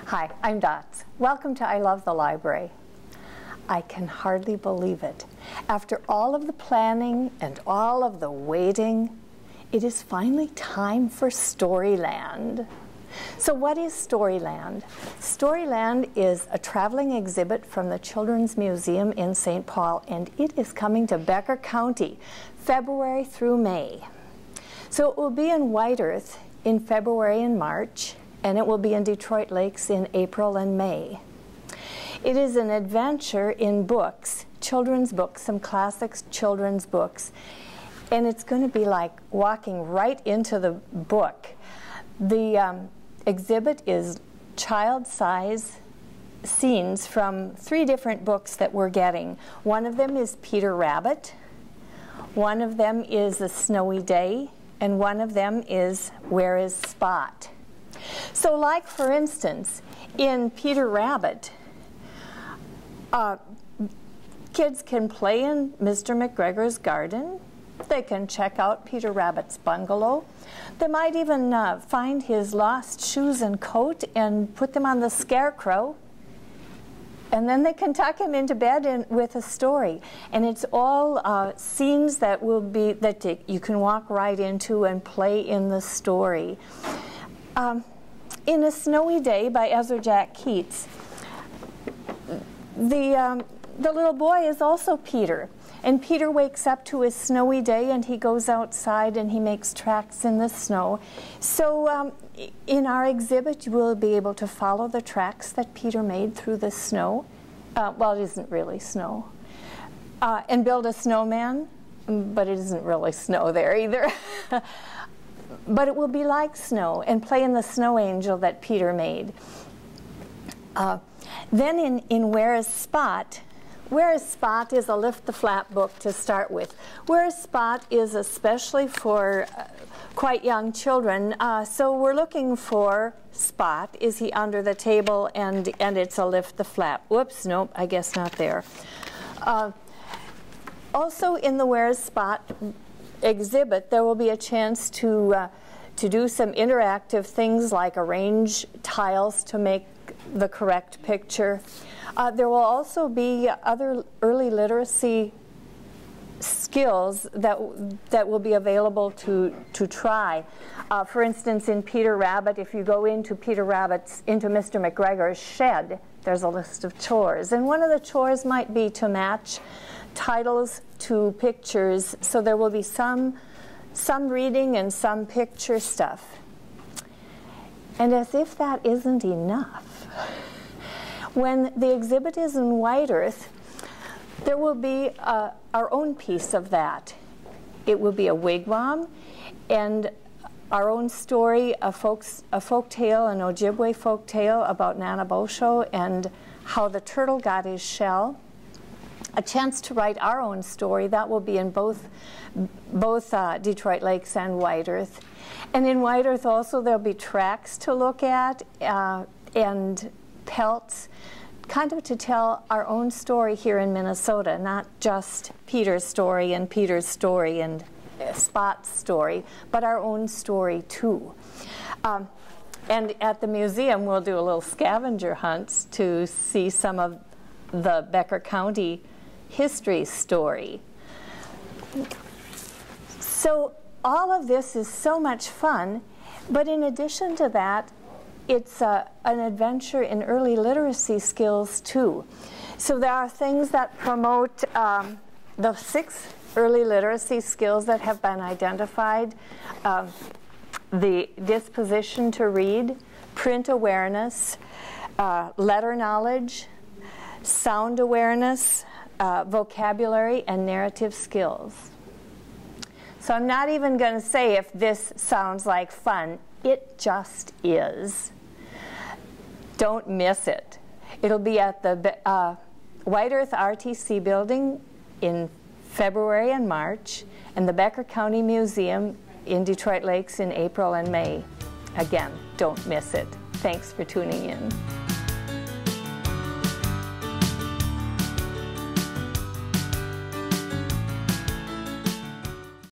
Hi, I'm Dots. Welcome to I Love the Library. I can hardly believe it. After all of the planning and all of the waiting, it is finally time for Storyland. So what is Storyland? Storyland is a traveling exhibit from the Children's Museum in St. Paul, and it is coming to Becker County, February through May. So it will be in White Earth in February and March, and it will be in Detroit Lakes in April and May. It is an adventure in books, children's books, some classic children's books, and it's going to be like walking right into the book. The exhibit is child-size scenes from 3 different books that we're getting. One of them is Peter Rabbit, one of them is A Snowy Day, and one of them is Where is Spot? So like, for instance, in Peter Rabbit, kids can play in Mr. McGregor's garden. They can check out Peter Rabbit's bungalow. They might even find his lost shoes and coat and put them on the scarecrow. And then they can tuck him into bed with a story. And it's all scenes that will be, that you can walk right into and play in the story. In A Snowy Day by Ezra Jack Keats, the little boy is also Peter. And Peter wakes up to his snowy day and he goes outside and he makes tracks in the snow. So in our exhibit you will be able to follow the tracks that Peter made through the snow. Well, it isn't really snow. And build a snowman, but it isn't really snow there either. But it will be like snow, and play in the snow angel that Peter made. Then in Where is Spot? Where is Spot is a Lift the Flap book to start with. Where is Spot is especially for quite young children. So we're looking for Spot. Is he under the table? And it's a Lift the Flap. Whoops, nope, I guess not there. Also in the Where is Spot exhibit, there will be a chance to do some interactive things like arrange tiles to make the correct picture. There will also be other early literacy skills that will be available to try. For instance, in Peter Rabbit, if you go into Mr. McGregor's shed, there's a list of chores. And one of the chores might be to match titles to pictures, so there will be some reading and some picture stuff. And as if that isn't enough, when the exhibit is in White Earth, there will be our own piece of that. It will be a wigwam and our own story, a folk tale, an Ojibwe folk tale about Nanabosho and how the turtle got his shell. A chance to write our own story. That will be in both Detroit Lakes and White Earth. And in White Earth also there'll be tracks to look at and pelts, kind of to tell our own story here in Minnesota, not just Peter's story and Spot's story, but our own story too. And at the museum we'll do a little scavenger hunts to see some of the Becker County history story. So all of this is so much fun, but in addition to that, it's an adventure in early literacy skills too. So there are things that promote the 6 early literacy skills that have been identified: the disposition to read, print awareness, letter knowledge, sound awareness, vocabulary, and narrative skills. So I'm not even going to say if this sounds like fun. It just is. Don't miss it. It'll be at the White Earth RTC building in February and March, and the Becker County Museum in Detroit Lakes in April and May. Again, don't miss it. Thanks for tuning in.